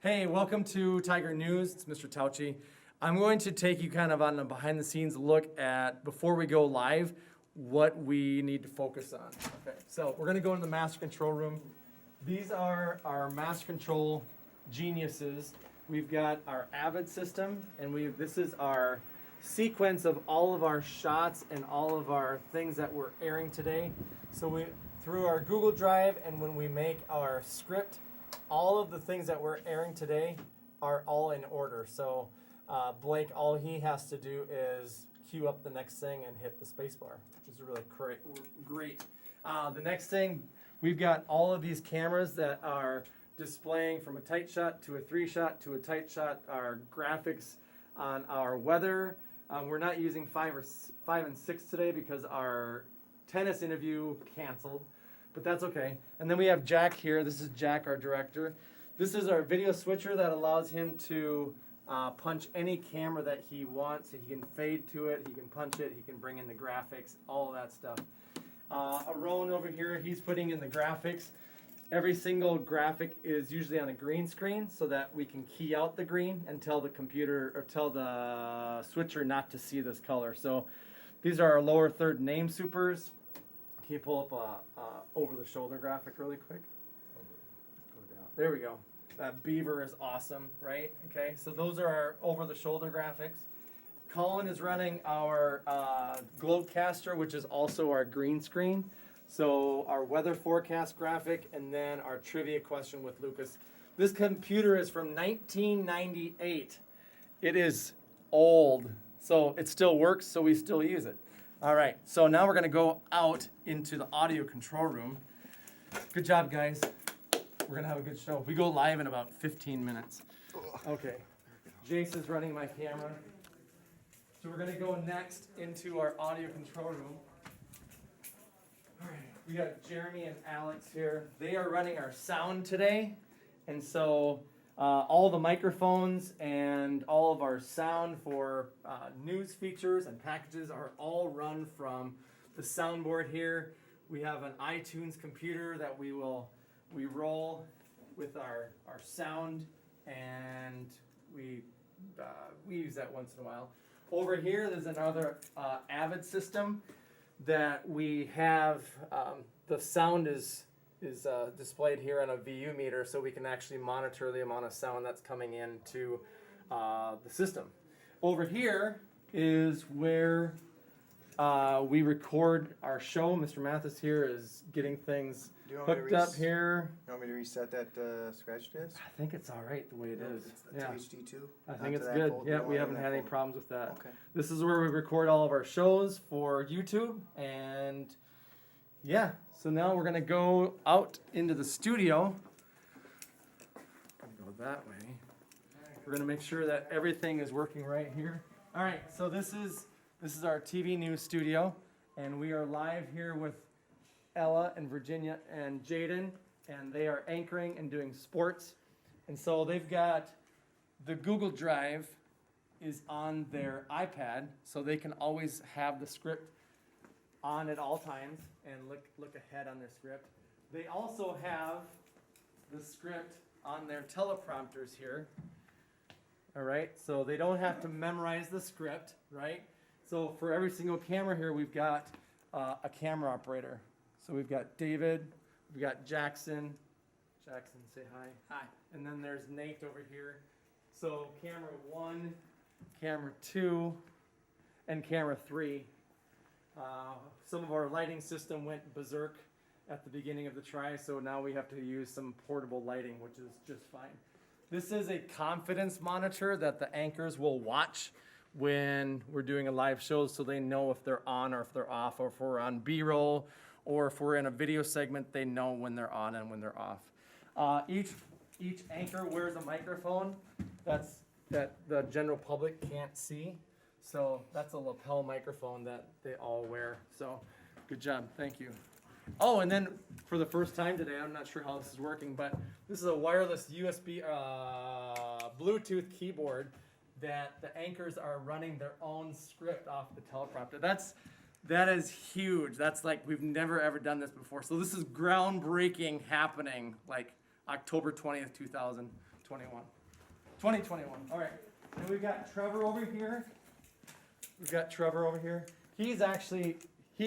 Hey, welcome to Tiger News. It's Mr. Tauchi. I'm going to take you kind of on a behind the scenes look at, before we go live, what we need to focus on. Okay, so we're going to go into the master control room. These are our master control geniuses. We've got our Avid system, and this is our sequence of all of our shots and all of our things that we're airing today. So through our Google Drive, and when we make our script, all of the things that we're airing today are all in order. So Blake, all he has to do is queue up the next thing and hit the space bar, which is really great. The next thing, we've got all of these cameras that are displaying from a tight shot to a 3-shot to a tight shot, our graphics on our weather. We're not using 5 and 6 today because our tennis interview canceled. But that's okay. And then we have Jack here. This is Jack, our director. This is our video switcher that allows him to punch any camera that he wants. He can fade to it, he can punch it, he can bring in the graphics, all of that stuff. Aron over here, he's putting in the graphics. Every single graphic is usually on a green screen so that we can key out the green and tell the computer or tell the switcher not to see this color. So these are our lower third name supers. Can you pull up a over-the-shoulder graphic really quick? Go down. There we go. That beaver is awesome, right? Okay, so those are our over-the-shoulder graphics. Colin is running our Globecaster, which is also our green screen. So our weather forecast graphic, and then our trivia question with Lucas. This computer is from 1998. It is old, so it still works, so we still use it. All right, so now we're going to go out into the audio control room. Good job, guys. We're going to have a good show. We go live in about 15 minutes. Okay, Jason's running my camera. So we're going to go next into our audio control room. All right, we got Jeremy and Alex here. They are running our sound today, and so all the microphones and all of our sound for news features and packages are all run from the soundboard here. We have an iTunes computer that we roll with our sound, and we use that once in a while. Over here, there's another Avid system that we have. The sound is displayed here on a VU meter, so we can actually monitor the amount of sound that's coming into the system. Over here is where we record our show. Mr. Mathis here is getting things hooked up here. You want me to reset that scratch disk? I think it's all right the way it is. It's HD2? I think it's good. Yeah, we haven't had any folder. problems with that. Okay. This is where we record all of our shows for YouTube, and yeah, so now we're going to go out into the studio. Go that way. We're going to make sure that everything is working right here. All right, so this is our TV news studio, and we are live here with Ella and Virginia and Jaden, and they are anchoring and doing sports. And so they've got the Google Drive is on their iPad, so they can always have the script on at all times and look ahead on their script. They also have the script on their teleprompters here. All right, so they don't have to memorize the script, right? So for every single camera here, we've got a camera operator. So we've got David, we've got Jackson. Jackson, say hi. Hi. And then there's Nate over here. So camera 1, camera 2, and camera 3. Some of our lighting system went berserk at the beginning of the try, so now we have to use some portable lighting, which is just fine. This is a confidence monitor that the anchors will watch when we're doing a live show, so they know if they're on or if they're off, or if we're on B-roll, or if we're in a video segment, they know when they're on and when they're off. Each anchor wears a microphone that the general public can't see. So that's a lapel microphone that they all wear. So good job, thank you. Oh, and then for the first time today, I'm not sure how this is working, but this is a wireless USB Bluetooth keyboard that the anchors are running their own script off the teleprompter. That is huge. That's like, we've never ever done this before. So this is groundbreaking happening like October 20th, 2000. 2021. All right. And we've got Trevor over here. He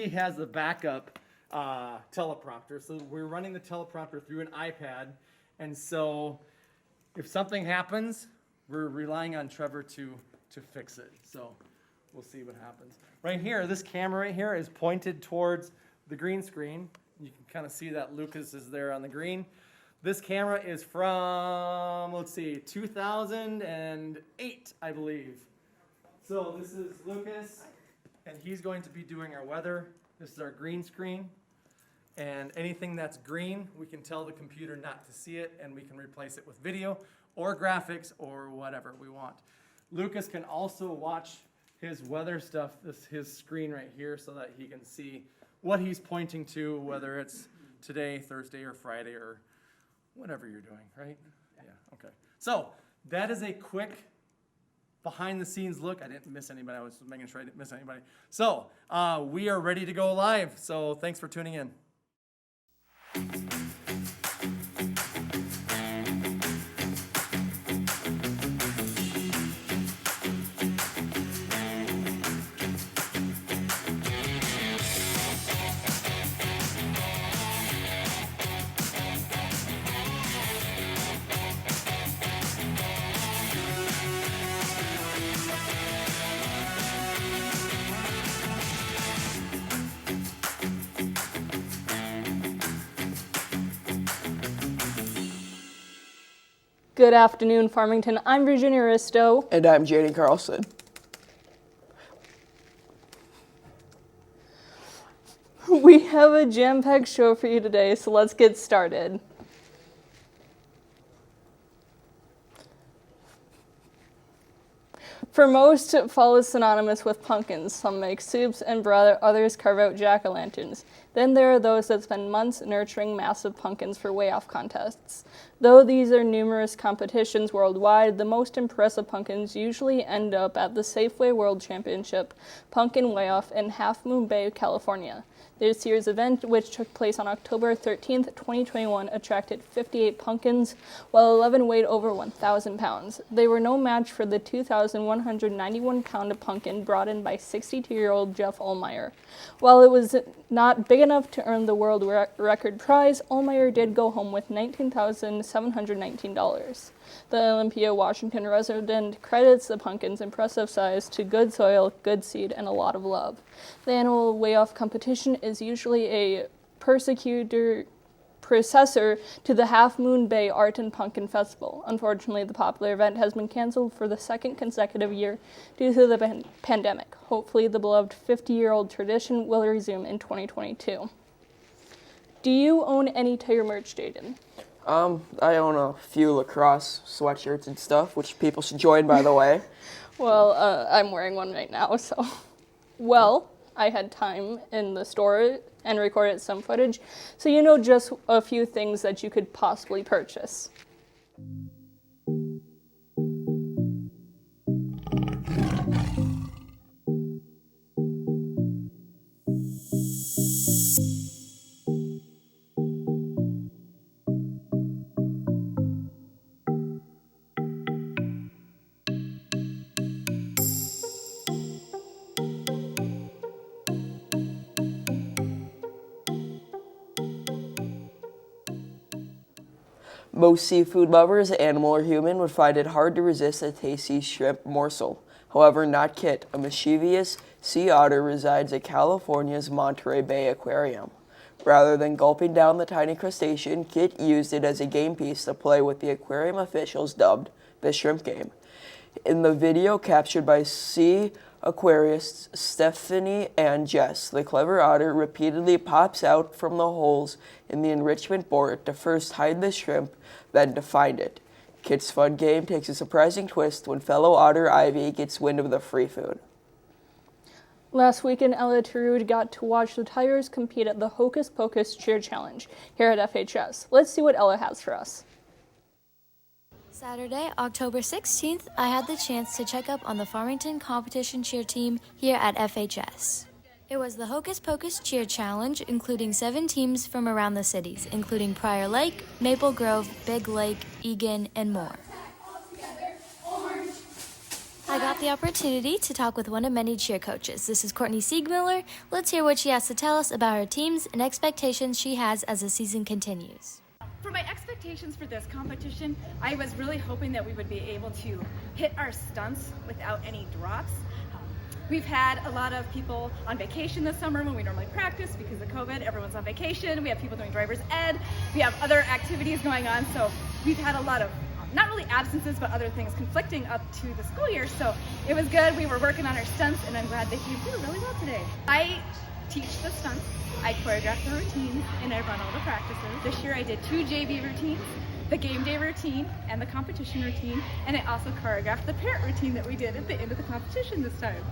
has the backup teleprompter. So we're running the teleprompter through an iPad. And so if something happens, we're relying on Trevor to fix it. So we'll see what happens. Right here, this camera right here is pointed towards the green screen. You can kind of see that Lucas is there on the green. This camera is from, 2008, I believe. So this is Lucas, and he's going to be doing our weather. This is our green screen. And anything that's green, we can tell the computer not to see it, and we can replace it with video or graphics or whatever we want. Lucas can also watch his weather stuff, his screen right here, so that he can see what he's pointing to, whether it's today, Thursday, or Friday, or whatever you're doing, right? Yeah, okay. So that is a quick behind the scenes look. I didn't miss anybody. I was making sure I didn't miss anybody. So we are ready to go live. So thanks for tuning in. Good afternoon, Farmington. I'm Virginia Risto. And I'm Jaden Carlson. We have a jam-packed show for you today, so let's get started. For most, fall is synonymous with pumpkins. Some make soups and others carve out jack-o'-lanterns. Then there are those that spend months nurturing massive pumpkins for weigh-off contests. Though these are numerous competitions worldwide, the most impressive pumpkins usually end up at the Safeway World Championship Pumpkin Weigh-Off in Half Moon Bay, California. This year's event, which took place on October 13th, 2021, attracted 58 pumpkins, while 11 weighed over 1,000 pounds. They were no match for the 2,191-pound pumpkin brought in by 62-year-old Jeff Ohlmeyer. While it was not big enough to earn the world record prize, Ohlmeyer did go home with $19,719. The Olympia, Washington resident credits the pumpkin's impressive size to good soil, good seed, and a lot of love. The annual weigh-off competition is usually a predecessor to the Half Moon Bay Art and Pumpkin Festival. Unfortunately, the popular event has been canceled for the second consecutive year due to the pandemic. Hopefully, the beloved 50-year-old tradition will resume in 2022. Do you own any Tiger merch, Jaden? I own a few lacrosse sweatshirts and stuff, which people should join, by the way. Well, I'm wearing one right now, so. Well, I had time in the store and recorded some footage, so you know just a few things that you could possibly purchase. Most seafood lovers, animal or human, would find it hard to resist a tasty shrimp morsel. However, not Kit, a mischievous sea otter resides at California's Monterey Bay Aquarium. Rather than gulping down the tiny crustacean, Kit used it as a game piece to play with the aquarium officials dubbed the shrimp game. In the video captured by sea aquarists Stephanie and Jess, the clever otter repeatedly pops out from the holes in the enrichment board to first hide the shrimp, then to find it. Kit's fun game takes a surprising twist when fellow otter Ivy gets wind of the free food. Last weekend, Ella Terud got to watch the Tigers compete at the Hocus Pocus Cheer Challenge here at FHS. Let's see what Ella has for us. Saturday, October 16th, I had the chance to check up on the Farmington competition cheer team here at FHS. It was the Hocus Pocus Cheer Challenge, including 7 teams from around the cities, including Prior Lake, Maple Grove, Big Lake, Eagan, and more. I got the opportunity to talk with one of many cheer coaches. This is Courtney Siegmiller. Let's hear what she has to tell us about her teams and expectations she has as the season continues. For my expectations for this competition, I was really hoping that we would be able to hit our stunts without any drops. We've had a lot of people on vacation this summer when we normally practice because of COVID. Everyone's on vacation. We have people doing driver's ed. We have other activities going on. So we've had a lot of, not really absences, but other things conflicting up to the school year. So it was good. We were working on our stunts, and I'm glad that you did really well today. I teach the stunts. I choreograph the routines, and I run all the practices. This year I did 2 JV routines, the game day routine, and the competition routine, and I also choreographed the parent routine that we did at the end of the competition this time.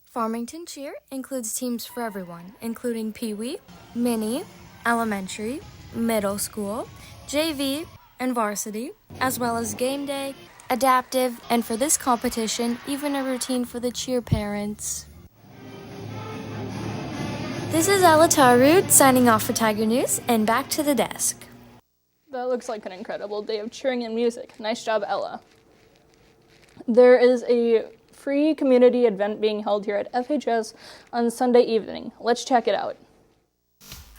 Farmington Cheer includes teams for everyone, including Pee Wee, Mini, Elementary, Middle School, JV, and Varsity, as well as game day, adaptive, and for this competition, even a routine for the cheer parents. This is Ella Tarud signing off for Tiger News, and back to the desk. That looks like an incredible day of cheering and music. Nice job, Ella. There is a free community event being held here at FHS on Sunday evening. Let's check it out.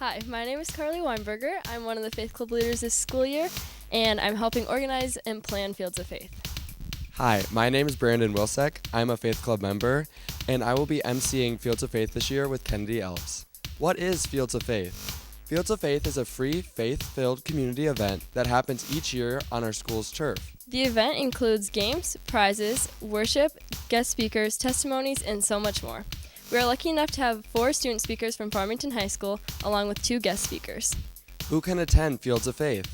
Hi, my name is Carly Weinberger. I'm one of the Faith Club leaders this school year, and I'm helping organize and plan Fields of Faith. Hi, my name is Brandon Wilczek. I'm a Faith Club member, and I will be emceeing Fields of Faith this year with Kennedy Elves. What is Fields of Faith? Fields of Faith is a free, faith-filled community event that happens each year on our school's turf. The event includes games, prizes, worship, guest speakers, testimonies, and so much more. We are lucky enough to have 4 student speakers from Farmington High School, along with 2 guest speakers. Who can attend Fields of Faith?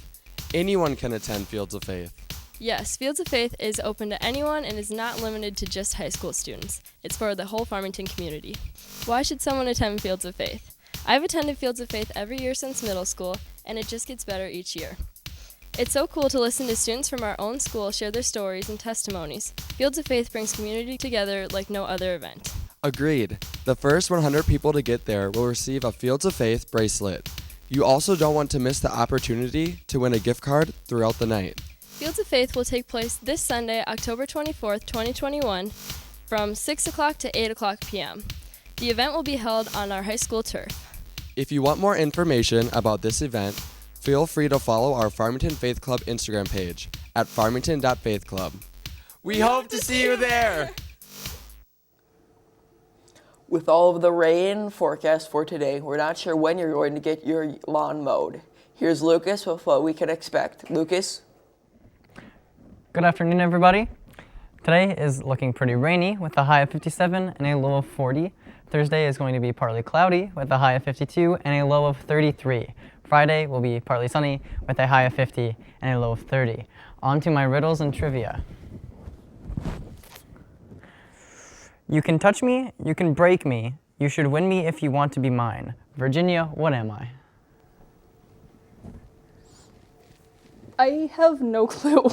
Anyone can attend Fields of Faith. Yes, Fields of Faith is open to anyone and is not limited to just high school students. It's for the whole Farmington community. Why should someone attend Fields of Faith? I've attended Fields of Faith every year since middle school, and it just gets better each year. It's so cool to listen to students from our own school share their stories and testimonies. Fields of Faith brings community together like no other event. Agreed. The first 100 people to get there will receive a Fields of Faith bracelet. You also don't want to miss the opportunity to win a gift card throughout the night. Fields of Faith will take place this Sunday, October 24th, 2021, from 6 o'clock to 8 o'clock p.m. The event will be held on our high school turf. If you want more information about this event, feel free to follow our Farmington Faith Club Instagram page at farmington.faithclub. We hope to see you there! With all of the rain forecast for today, we're not sure when you're going to get your lawn mowed. Here's Lucas with what we can expect. Lucas? Good afternoon, everybody. Today is looking pretty rainy with a high of 57 and a low of 40. Thursday is going to be partly cloudy with a high of 52 and a low of 33. Friday will be partly sunny with a high of 50 and a low of 30. On to my riddles and trivia. You can touch me, you can break me. You should win me if you want to be mine. Virginia, what am I? I have no clue.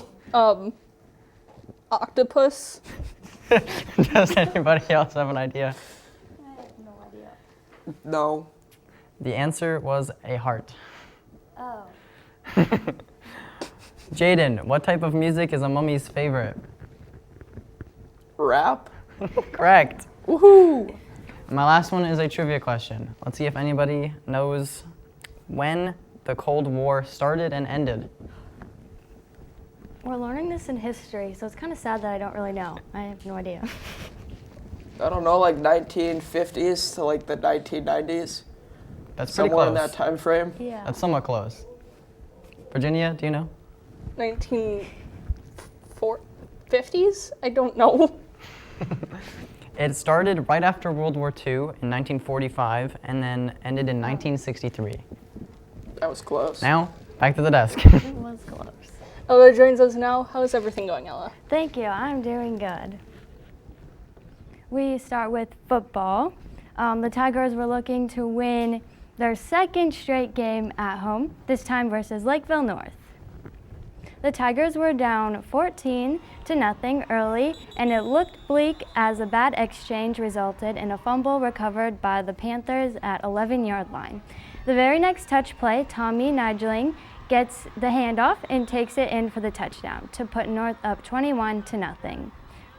Octopus? Does anybody else have an idea? No. The answer was a heart. Oh. Jaden, what type of music is a mummy's favorite? Rap? Correct. Woohoo! My last one is a trivia question. Let's see if anybody knows when the Cold War started and ended. We're learning this in history, so it's kind of sad that I don't really know. I have no idea. I don't know, like 1950s to like the 1990s. That's pretty Somewhere close. in that time frame. Yeah. That's somewhat close. Virginia, do you know? 1950s? I don't know. It started right after World War II in 1945 and then ended in 1963. That was close. Now, back to the desk. It was close. Ella joins us now. How's everything going, Ella? Thank you. I'm doing good. We start with football. The Tigers were looking to win their second straight game at home, this time versus Lakeville North. The Tigers were down 14-0 early, and it looked bleak as a bad exchange resulted in a fumble recovered by the Panthers at 11-yard line. The very next touch play, Tommy Nigeling gets the handoff and takes it in for the touchdown to put North up 21-0.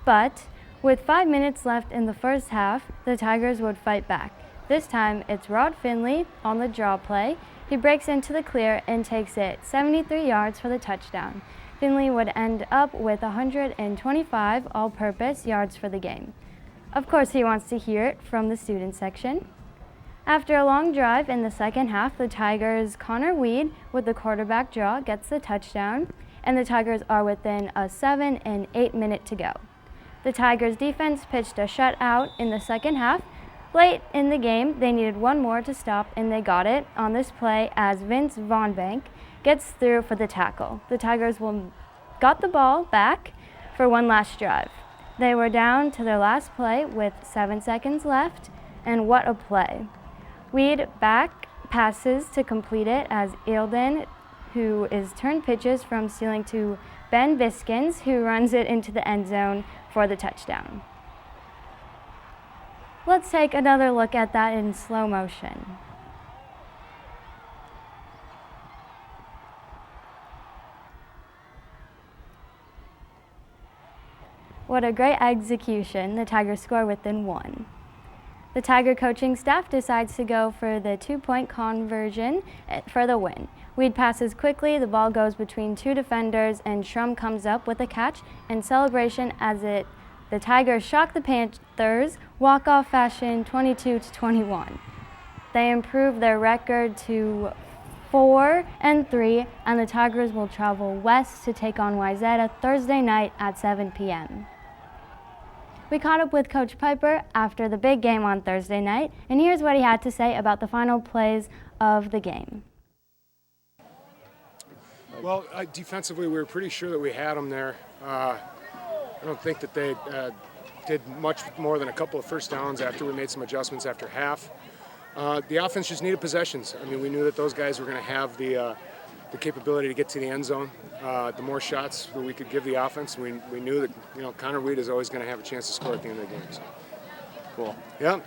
But with 5 minutes left in the first half, the Tigers would fight back. This time, it's Rod Finley on the draw play. He breaks into the clear and takes it 73 yards for the touchdown. Finley would end up with 125 all-purpose yards for the game. Of course, he wants to hear it from the student section. After a long drive in the second half, the Tigers' Connor Weed with the quarterback draw gets the touchdown, and the Tigers are within a 7 and 8 minute to go. The Tigers' defense pitched a shutout in the second half. Late in the game, they needed one more to stop, and they got it on this play as Vince Von Bank gets through for the tackle. The Tigers got the ball back for one last drive. They were down to their last play with 7 seconds left, and what a play. Weed back passes to complete it as Eildon, who is turned pitches from stealing to Ben Biskins, who runs it into the end zone for the touchdown. Let's take another look at that in slow motion. What a great execution. The Tigers score within 1. The Tiger coaching staff decides to go for the 2-point conversion for the win. Weed passes quickly, the ball goes between 2 defenders, and Shrum comes up with a catch and celebration as the Tigers shock the Panthers, walk-off fashion 22-21. They improve their record to 4-3, and the Tigers will travel west to take on Wayzata Thursday night at 7 p.m. We caught up with Coach Piper after the big game on Thursday night, and here's what he had to say about the final plays of the game. Well, defensively, we were pretty sure that we had them there. I don't think that they did much more than a couple of first downs after we made some adjustments after half. The offense just needed possessions. I mean, we knew that those guys were going to have the capability to get to the end zone. The more shots that we could give the offense, we knew that Connor Weed is always going to have a chance to score at the end of the game. So. Cool. Yeah.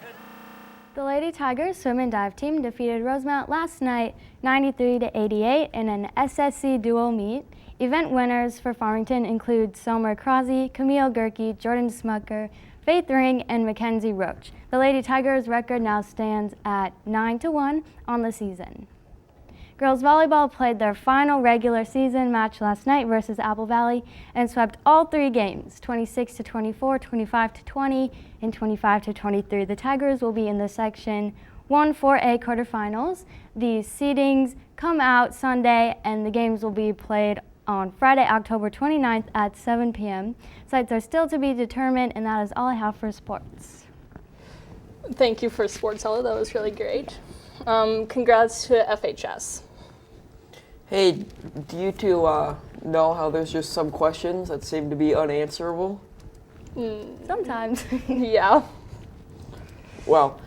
The Lady Tigers swim and dive team defeated Rosemount last night 93-88 in an SSC dual meet. Event winners for Farmington include Somer Crosby, Camille Gerke, Jordan Smucker, Faith Ring, and Mackenzie Roach. The Lady Tigers' record now stands at 9-1 on the season. Girls volleyball played their final regular season match last night versus Apple Valley and swept all 3 games, 26-24, 25-20, and 25-23. The Tigers will be in the Section 1-4A quarterfinals. The seedings come out Sunday, and the games will be played on Friday, October 29th at 7 p.m. Sites are still to be determined, and that is all I have for sports. Thank you for Sports Ella. That was really great. Congrats to FHS. Hey, do you two know how there's just some questions that seem to be unanswerable? Sometimes. Yeah. Well,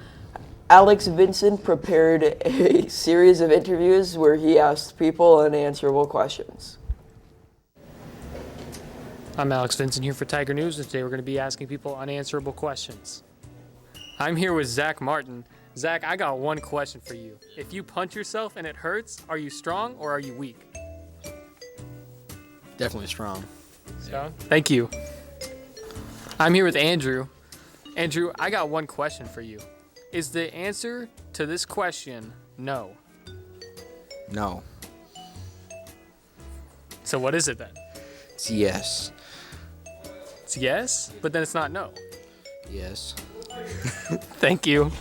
Alex Vincent prepared a series of interviews where he asked people unanswerable questions. I'm Alex Vincent here for Tiger News, and today we're going to be asking people unanswerable questions. I'm here with Zach Martin. Zach, I got one question for you. If you punch yourself and it hurts, are you strong or are you weak? Definitely strong. Strong? Thank you. I'm here with Andrew. Andrew, I got one question for you. Is the answer to this question no? No. So what is it then? It's yes. It's yes, but then it's not no. Yes. Thank you.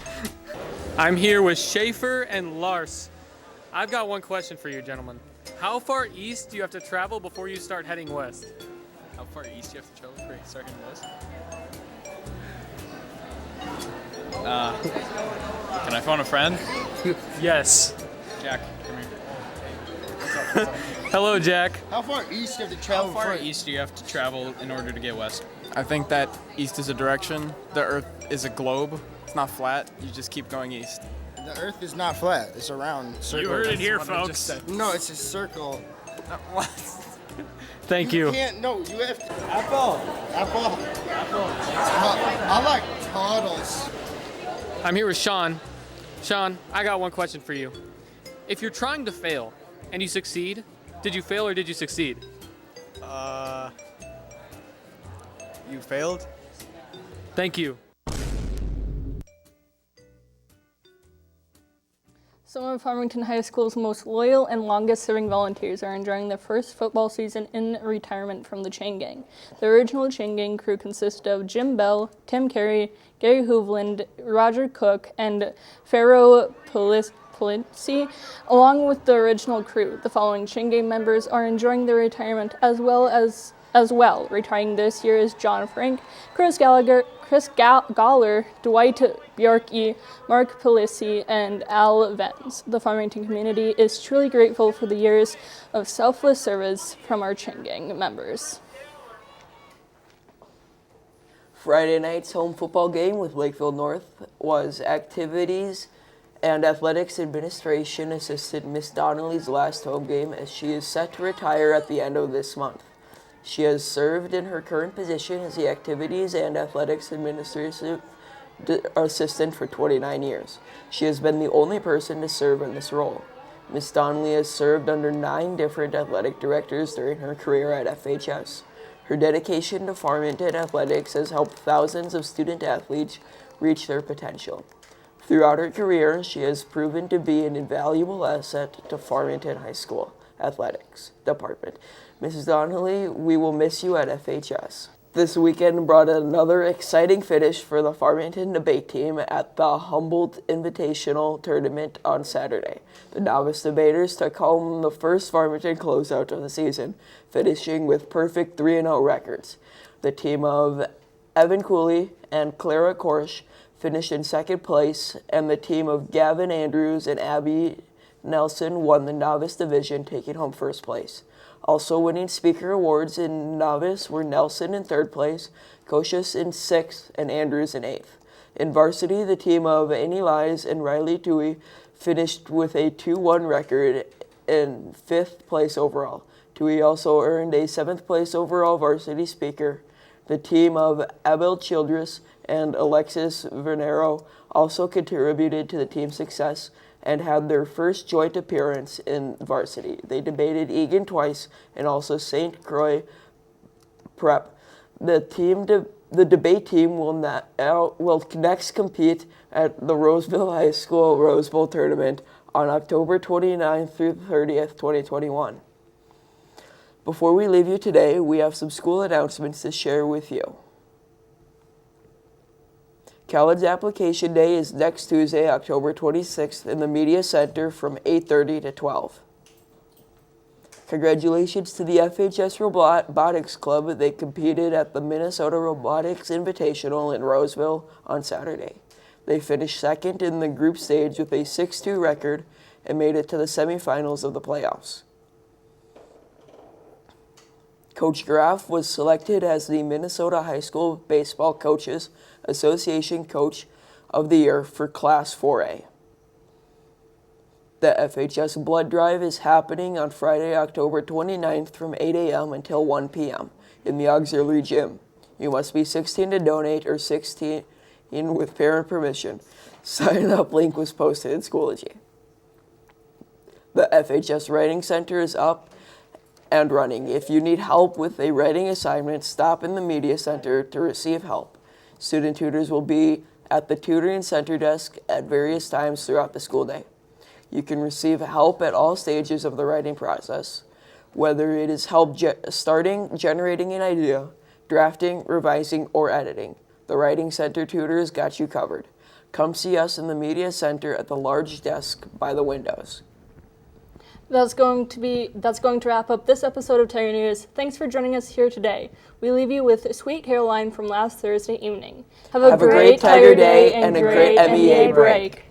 I'm here with Schaefer and Lars. I've got one question for you, gentlemen. How far east do you have to travel before you start heading west? How far east do you have to travel before you start heading west? Can I phone a friend? Yes. Jack, come here. Hello, Jack. How far east do you have to travel? How far east do you have to travel in order to get west? I think that east is a direction. The Earth is a globe. It's not flat. You just keep going east. The Earth is not flat. It's a round circle. You heard it here, folks. No, it's a circle. What? Thank you. You can't. No, you have to. Apple. I like toddles. I'm here with Sean. Sean, I got one question for you. If you're trying to fail and you succeed, did you fail or did you succeed? You failed? Thank you. Some of Farmington High School's most loyal and longest-serving volunteers are enjoying their first football season in retirement from the Chain Gang. The original Chain Gang crew consisted of Jim Bell, Tim Carey, Gary Hovland, Roger Cook, and Pharaoh Polizzi. Along with the original crew, the following Chain Gang members are enjoying their retirement as well. Retiring this year is John Frank, Chris Gallagher, Chris Galler, Dwight Bjarke, Mark Polizzi, and Al Venz. The Farmington community is truly grateful for the years of selfless service from our Chain Gang members. Friday night's home football game with Lakefield North was activities and athletics administration assistant Miss Donnelly's last home game, as she is set to retire at the end of this month. She has served in her current position as the activities and athletics administrative assistant for 29 years. She has been the only person to serve in this role. Miss Donnelly has served under 9 different athletic directors during her career at FHS. Her dedication to Farmington athletics has helped thousands of student athletes reach their potential. Throughout her career, she has proven to be an invaluable asset to Farmington High School athletics department. Mrs. Donnelly, we will miss you at FHS. This weekend brought another exciting finish for the Farmington debate team at the Humboldt Invitational Tournament on Saturday. The novice debaters took home the first Farmington closeout of the season, finishing with perfect 3-0 records. The team of Evan Cooley and Clara Korsch finished in second place, and the team of Gavin Andrews and Abby Nelson won the novice division, taking home first place. Also winning speaker awards in novice were Nelson in third place, Koshis in sixth, and Andrews in eighth. In varsity, the team of Annie Lies and Riley Dewey finished with a 2-1 record in fifth place overall. Dewey also earned a seventh place overall varsity speaker. The team of Abel Childress and Alexis Vernero also contributed to the team's success and had their first joint appearance in varsity. They debated Egan twice and also St. Croix Prep. The debate team will next compete at the Roseville High School Rose Bowl Tournament on October 29th through 30th, 2021. Before we leave you today, we have some school announcements to share with you. College application day is next Tuesday, October 26th in the Media Center from 8:30 to 12. Congratulations to the FHS Robotics Club. They competed at the Minnesota Robotics Invitational in Roseville on Saturday. They finished second in the group stage with a 6-2 record and made it to the semifinals of the playoffs. Coach Graff was selected as the Minnesota High School Baseball Coaches Association Coach of the Year for Class 4A. The FHS Blood Drive is happening on Friday, October 29th from 8 a.m. until 1 p.m. in the auxiliary gym. You must be 16 to donate or 16 with parent permission. Sign-up link was posted in Schoology. The FHS Writing Center is up and running. If you need help with a writing assignment, stop in the Media Center to receive help. Student tutors will be at the tutoring center desk at various times throughout the school day. You can receive help at all stages of the writing process, whether it is help starting, generating an idea, drafting, revising, or editing. The Writing Center tutors got you covered. Come see us in the Media Center at the large desk by the windows. That's going to wrap up this episode of Tiger News. Thanks for joining us here today. We leave you with Sweet Caroline from last Thursday evening. Have a great Tiger Day and a great NBA break.